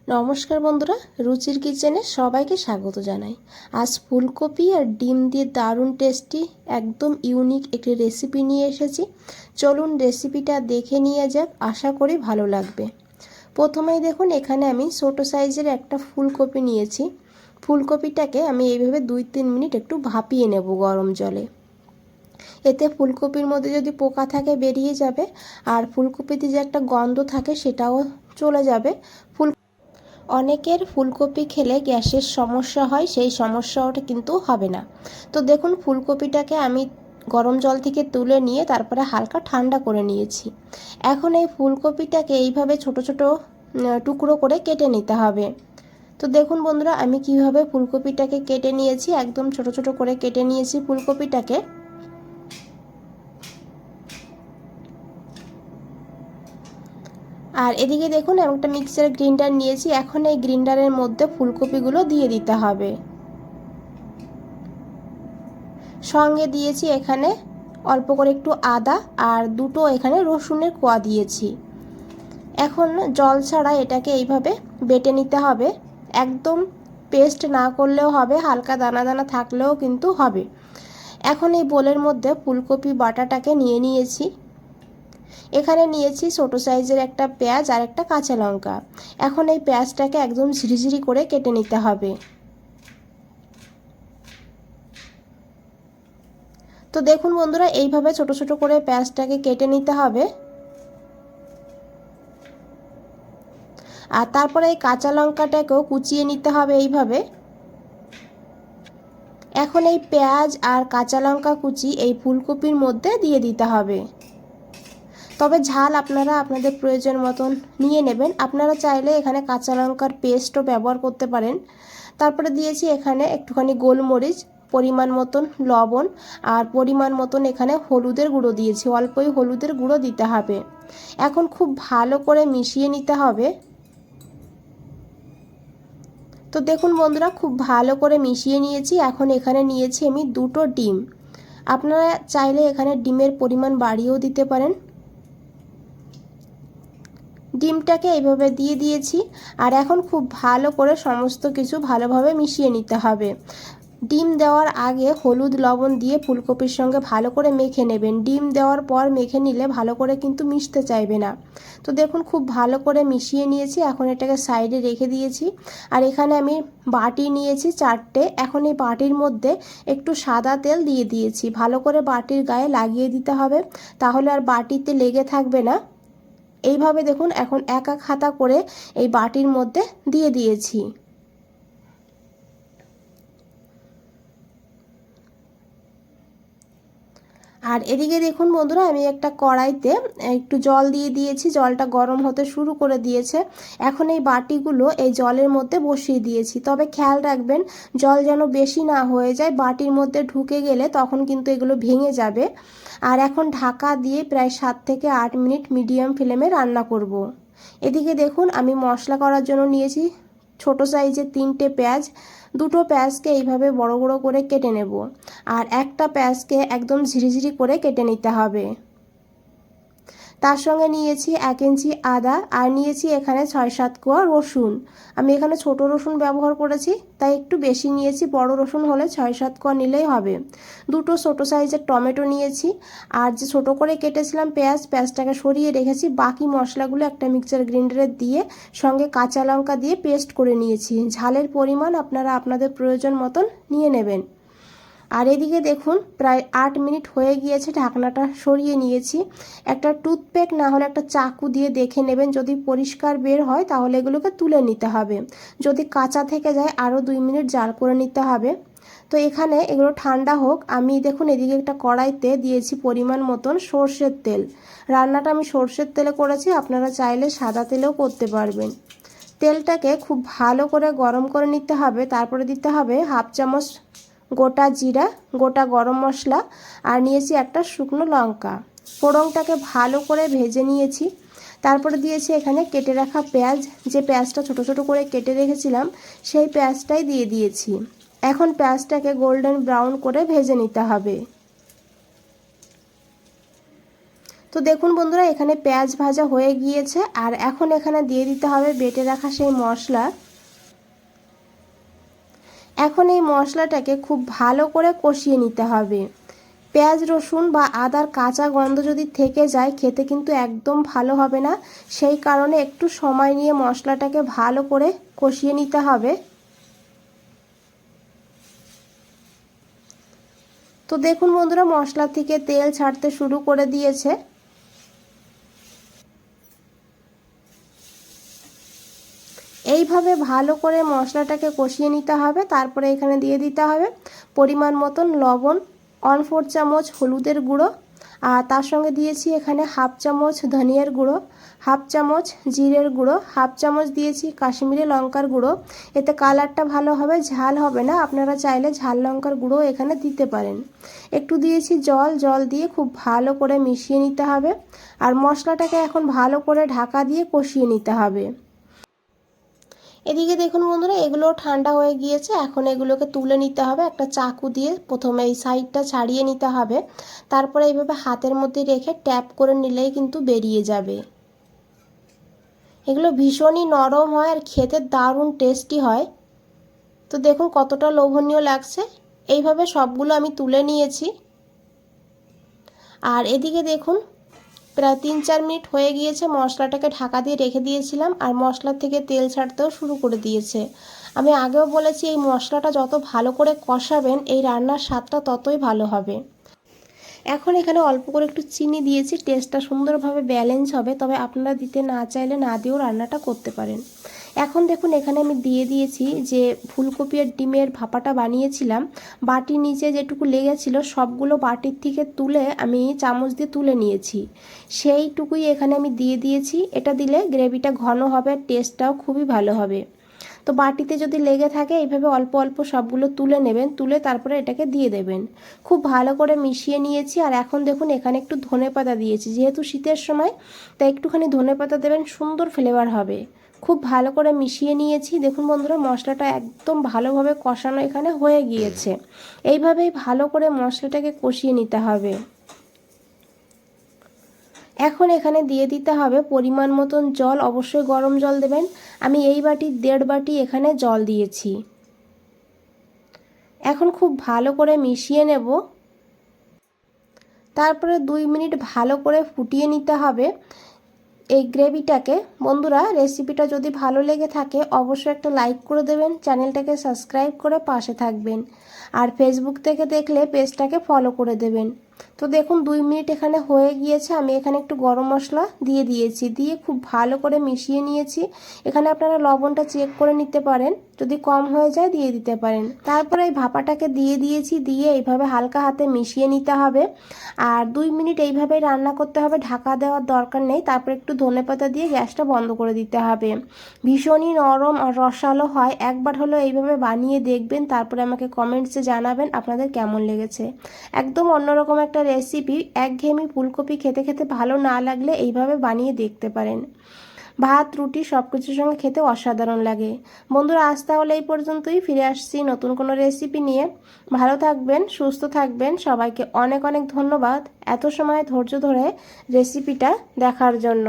নমস্কার বন্ধুরা, রুচির কিচেনে সবাইকে স্বাগত জানাই। আজ ফুলকপি আর ডিম দিয়ে দারুণ টেস্টি একদম ইউনিক একটি রেসিপি নিয়ে এসেছি। চলুন রেসিপিটা দেখে নিয়ে যাক, আশা করি ভালো লাগবে। প্রথমেই দেখুন, এখানে আমি ছোট সাইজের একটা ফুলকপি নিয়েছি। ফুলকপিটাকে আমি এইভাবে 2-3 মিনিট একটু ভাপিয়ে নেব গরম জলে। এতে ফুলকপির মধ্যে যদি পোকা থাকে বেরিয়ে যাবে, আর ফুলকপিতে যে একটা গন্ধ থাকে সেটাও চলে যাবে। অনেকের ফুলকপি খেলে গ্যাসের সমস্যা হয়, সেই সমস্যাটা কিন্তু হবে না। তো দেখুন, ফুলকপিটাকে আমি গরম জল থেকে তুলে নিয়ে তারপরে হালকা ঠান্ডা করে নিয়েছি। এখন এই ফুলকপিটাকে এইভাবে ছোট ছোট টুকরো করে কেটে নিতে হবে। তো দেখুন বন্ধুরা, আমি কিভাবে ফুলকপিটাকে কেটে নিয়েছি, একদম ছোট ছোট করে কেটে নিয়েছি ফুলকপিটাকে। আর এদিকে দেখুন, আমি একটা মিক্সার গ্রাইন্ডার নিয়েছি। এখন এই গ্রাইন্ডারের মধ্যে ফুলকপিগুলো দিয়ে দিতে হবে। সঙ্গে দিয়েছি এখানে অল্প করে একটু আদা আর দুটো এখানে রসুনের কোয়া দিয়েছি। এখন জল ছাড়া এটাকে এইভাবে বেটে নিতে হবে। একদম পেস্ট না করলেও হবে, হালকা দানা দানা থাকলেও কিন্তু হবে। এখন এই বোলের মধ্যে ফুলকপি বাটাটাকে নিয়ে নিয়েছি। এখানে নিয়েছি ছোট সাইজের একটা পেঁয়াজ আর একটা কাঁচা লঙ্কা। এখন এই পেঁয়াজটাকে একদম ঝিরিঝিরি করে কেটে নিতে হবে। তো দেখুন বন্ধুরা, এইভাবে ছোট ছোট করে পেঁয়াজটাকে কেটে নিতে হবে। আর তারপরে এই কাঁচা লঙ্কাটাকেও কুচিয়ে নিতে হবে এইভাবে। এখন এই পেঁয়াজ আর কাঁচা লঙ্কা কুচি এই ফুলকপির মধ্যে দিয়ে দিতে হবে। তবে ঝাল আপনারা আপনাদের প্রয়োজন মতন নিয়ে নেবেন। আপনারা চাইলে এখানে কাঁচা লঙ্কার পেস্টও ব্যবহার করতে পারেন। তারপরে দিয়েছি এখানে একটুখানি গোলমরিচ, পরিমাণ মতন লবণ আর পরিমাণ মতন এখানে হলুদের গুঁড়ো দিয়েছি। অল্পই হলুদের গুঁড়ো দিতে হবে। এখন খুব ভালো করে মিশিয়ে নিতে হবে। তো দেখুন বন্ধুরা, খুব ভালো করে মিশিয়ে নিয়েছি। এখন এখানে নিয়েছি আমি দুটো ডিম। আপনারা চাইলে এখানে ডিমের পরিমাণ বাড়িয়েও দিতে পারেন। ডিমটাকে এইভাবে দিয়ে দিয়েছি। আর এখন খুব ভালো করে সমস্ত কিছু ভালোভাবে মিশিয়ে নিতে হবে। ডিম দেওয়ার আগে হলুদ লবণ দিয়ে ফুলকপির সঙ্গে ভালো করে মেখে নেবেন। ডিম দেওয়ার পর মেখে নিলে ভালো করে কিন্তু মিশতে চাইবে না। তো দেখুন, খুব ভালো করে মিশিয়ে নিয়েছি। এখন এটাকে সাইডে রেখে দিয়েছি। আর এখানে আমি বাটি নিয়েছি 4টে। এখন এই বাটির মধ্যে একটু সাদা তেল দিয়ে দিয়েছি। ভালো করে বাটির গায়ে লাগিয়ে দিতে হবে, তাহলে আর বাটিতে লেগে থাকবে না। এইভাবে দেখুন, এখন এক এক হাতা করে এই বাটির মধ্যে দিয়ে দিয়েছি। আর এদিকে দেখুন বন্ধুরা, আমি একটা কড়াইতে একটু জল দিয়ে দিয়েছি। জলটা গরম হতে শুরু করে দিয়েছে। এখন এই বাটিগুলো এই জলের মধ্যে বসিয়ে দিয়েছি। তবে খেয়াল রাখবেন, জল যেন বেশি না হয়ে যায়। বাটির মধ্যে ঢুকে গেলে তখন কিন্তু এগুলো ভেঙে যাবে। আর এখন ঢাকা দিয়ে প্রায় 7 থেকে 8 মিনিট মিডিয়াম ফ্লেমে রান্না করব। এদিকে দেখুন, আমি মশলা করার জন্য নিয়েছি ছোট সাইজের 3টে পেঁয়াজ। দুটো পেঁয়াজকে এইভাবে বড় বড় করে কেটে নেব। আর একটা পেঁয়াজকে একদম ঝিরিঝিরি করে কেটে নিতে হবে। তার সঙ্গে নিয়েছি 1 ইঞ্চি আদা আর নিয়েছি এখানে 6-7 কোয়া রসুন। আমি এখানে ছোট রসুন ব্যবহার করেছি, তাই একটু বেশি নিয়েছি। বড় রসুন হলে 6-7 কোয়া নিলেই হবে। দুটো ছোট সাইজের টমেটো নিয়েছি। আর যে ছোট করে কেটেছিলাম পেঁয়াজটাকে সরিয়ে রেখেছি। বাকি মশলাগুলো একটা মিক্সার গ্রাইন্ডারে দিয়ে সঙ্গে কাঁচা লঙ্কা দিয়ে পেস্ট করে নিয়েছি। ঝালের পরিমাণ আপনারা আপনাদের প্রয়োজন মতন নিয়ে নেবেন। আর এদিকে দেখুন, প্রায় 8 মিনিট হয়ে গিয়েছে। ঢাকনাটা সরিয়ে নিয়েছি। একটা টুথপিক না হলে একটা চাকু দিয়ে দেখে নেবেন। যদি পরিষ্কার বের হয় তাহলে এগুলোকে তুলে নিতে হবে। যদি কাঁচা থেকে যায় আরও 2 মিনিট জাল করে নিতে হবে। তো এখানে এগুলো ঠান্ডা হোক। আমি দেখুন এদিকে একটা কড়াইতে দিয়েছি পরিমাণ মতন সর্ষের তেল। রান্নাটা আমি সর্ষের তেলে করেছি, আপনারা চাইলে সাদা তেলেও করতে পারবেন। তেলটাকে খুব ভালো করে গরম করে নিতে হবে। তারপরে দিতে হবে 1/2 চামচ গোটা জিরা, গোটা গরম মশলা আর নিয়েছি একটা শুকনো লঙ্কা। ফোড়নটাকে ভালো করে ভেজে নিয়েছি। তারপরে দিয়েছি এখানে কেটে রাখা পেঁয়াজ। যে পেঁয়াজটা ছোট ছোট করে কেটে রেখেছিলাম সেই পেঁয়াজটাই দিয়ে দিয়েছি। এখন পেঁয়াজটাকে গোল্ডেন ব্রাউন করে ভেজে নিতে হবে। তো দেখুন বন্ধুরা, এখানে পেঁয়াজ ভাজা হয়ে গিয়েছে। আর এখন এখানে দিয়ে দিতে হবে বেটে রাখা সেই মশলা। এখন এই মশলাটাকে খুব ভালো করে কষিয়ে নিতে হবে। পেঁয়াজ রসুন বা আদার কাঁচা গন্ধ যদি থেকে যায় খেতে কিন্তু একদম ভালো হবে না। সেই কারণে একটু সময় নিয়ে মশলাটাকে ভালো করে কষিয়ে নিতে হবে। তো দেখুন বন্ধুরা, মশলা থেকে তেল ছাড়তে শুরু করে দিয়েছে। এইভাবে ভালো করে মশলাটাকে কষিয়ে নিতে হবে। তারপরে এখানে দিয়ে দিতে হবে পরিমাণ মতন লবণ, 1/4 চামচ হলুদের গুঁড়ো, আর তার সঙ্গে দিয়েছি এখানে 1/2 চামচ ধনিয়ার গুঁড়ো, 1/2 চামচ জিরের গুঁড়ো, 1/2 চামচ দিয়েছি কাশ্মীরি লঙ্কার গুঁড়ো। এতে কালারটা ভালো হবে, ঝাল হবে না। আপনারা চাইলে ঝাল লঙ্কার গুঁড়ো এখানে দিতে পারেন। একটু দিয়েছি জল দিয়ে খুব ভালো করে মিশিয়ে নিতে হবে। আর মশলাটাকে এখন ভালো করে ঢাকা দিয়ে কষিয়ে নিতে হবে। এদিকে দেখুন বন্ধুরা, এগুলো ঠান্ডা হয়ে গিয়েছে। এখন এগুলোকে তুলে নিতে হবে একটা চাকু দিয়ে। প্রথমে এই সাইডটা ছাড়িয়ে নিতে হবে, তারপরে এইভাবে হাতের মধ্যে রেখে ট্যাপ করে নিলেই কিন্তু বেরিয়ে যাবে। এগুলো ভীষণই নরম হয় আর খেতে দারুণ টেস্টি হয়। তো দেখুন কতটা লোভনীয় লাগছে। এইভাবে সবগুলো আমি তুলে নিয়েছি। আর এদিকে দেখুন প্রায় 3-4 মিনিট হয়ে গিয়েছে। মশলাটাকে ঢাকা দিয়ে রেখে দিয়েছিলাম আর মশলা থেকে তেল ছাড়তেও শুরু করে দিয়েছে। আমি আগেও বলেছি এই মশলাটা যত ভালো করে কষাবেন এই রান্নার স্বাদটা ততই ভালো হবে। এখন এখানে অল্প করে একটু চিনি দিয়েছি, টেস্টটা সুন্দরভাবে ব্যালেন্স হবে। তবে আপনারা দিতে না চাইলে না দিয়েও রান্নাটা করতে পারেন। এখন দেখুন এখানে আমি দিয়ে দিয়েছি যে ফুলকপি আর ডিমের ভাপাটা বানিয়েছিলাম। বাটির নিচে যেটুকু লেগেছিল সবগুলো বাটির থেকে তুলে আমি চামচ দিয়ে তুলে নিয়েছি। সেইটুকুই এখানে আমি দিয়ে দিয়েছি। এটা দিলে গ্রেভিটা ঘন হবে আর টেস্টটাও খুবই ভালো হবে। তো বাটিতে যদি লেগে থাকে এইভাবে অল্প অল্প সবগুলো তুলে নেবেন, তুলে তারপরে এটাকে দিয়ে দেবেন। খুব ভালো করে মিশিয়ে নিয়েছি। আর এখন দেখুন এখানে একটু ধনেপাতা দিয়েছি, যেহেতু শীতের সময় তাই একটুখানি ধনেপাতা দেবেন, সুন্দর ফ্লেভার হবে। খুব ভালো করে মিশিয়ে নিয়েছি। দেখুন বন্ধুরা, মশলাটা একদম ভালোভাবে কষানো এখানে হয়ে গিয়েছে। এইভাবেই ভালো করে মশলাটাকে কষিয়ে নিতে হবে। এখন এখানে দিয়ে দিতে হবে পরিমাণ মতন জল। অবশ্যই গরম জল দেবেন। আমি এই বাটির 1.5 বাটি এখানে জল দিয়েছি। এখন খুব ভালো করে মিশিয়ে নেব। তারপরে 2 মিনিট ভালো করে ফুটিয়ে নিতে হবে এই গ্রেভিটাকে। বন্ধুরা, রেসিপিটা যদি ভালো লেগে থাকে অবশ্যই একটা লাইক করে দেবেন, চ্যানেলটাকে সাবস্ক্রাইব করে পাশে থাকবেন। আর ফেসবুক থেকে দেখলে পেজটাকে ফলো করে দেবেন। তো দেখুন 2 মিনিট এখানে হয়ে গিয়েছে। আমি এখানে একটু গরম মশলা দিয়ে দিয়েছি, দিয়ে খুব ভালো করে মিশিয়ে নিয়েছি। এখানে আপনারা লবণটা চেক করে নিতে পারেন, যদি কম হয়ে যায় দিয়ে দিতে পারেন। তারপরে এই ভাপাটাকে দিয়ে দিয়েছি, দিয়ে এইভাবে হালকা হাতে মিশিয়ে নিতে হবে। আর 2 মিনিট এইভাবেই রান্না করতে হবে, ঢাকা দেওয়ার দরকার নেই। তারপর একটু ধনেপাতা দিয়ে গ্যাসটা বন্ধ করে দিতে হবে। ভীষণই নরম আর রসালো হয়। একবার হলো এইভাবে বানিয়ে দেখবেন, তারপরে আমাকে কমেন্টসে জানাবেন আপনাদের কেমন লেগেছে। একদম অন্যরকম একটা রেসিপি। একঘেয়েমি ফুলকপি খেতে খেতে ভালো না লাগলে এইভাবে বানিয়ে দেখতে পারেন। ভাত রুটি সব কিছুর সঙ্গে খেতে অসাধারণ লাগে। বন্ধুরা, আজ তাহলে এই পর্যন্তই। ফিরে আসছি নতুন কোনো রেসিপি নিয়ে। ভালো থাকবেন, সুস্থ থাকবেন। সবাইকে অনেক অনেক ধন্যবাদ এত সময় ধৈর্য ধরে রেসিপিটা দেখার জন্য।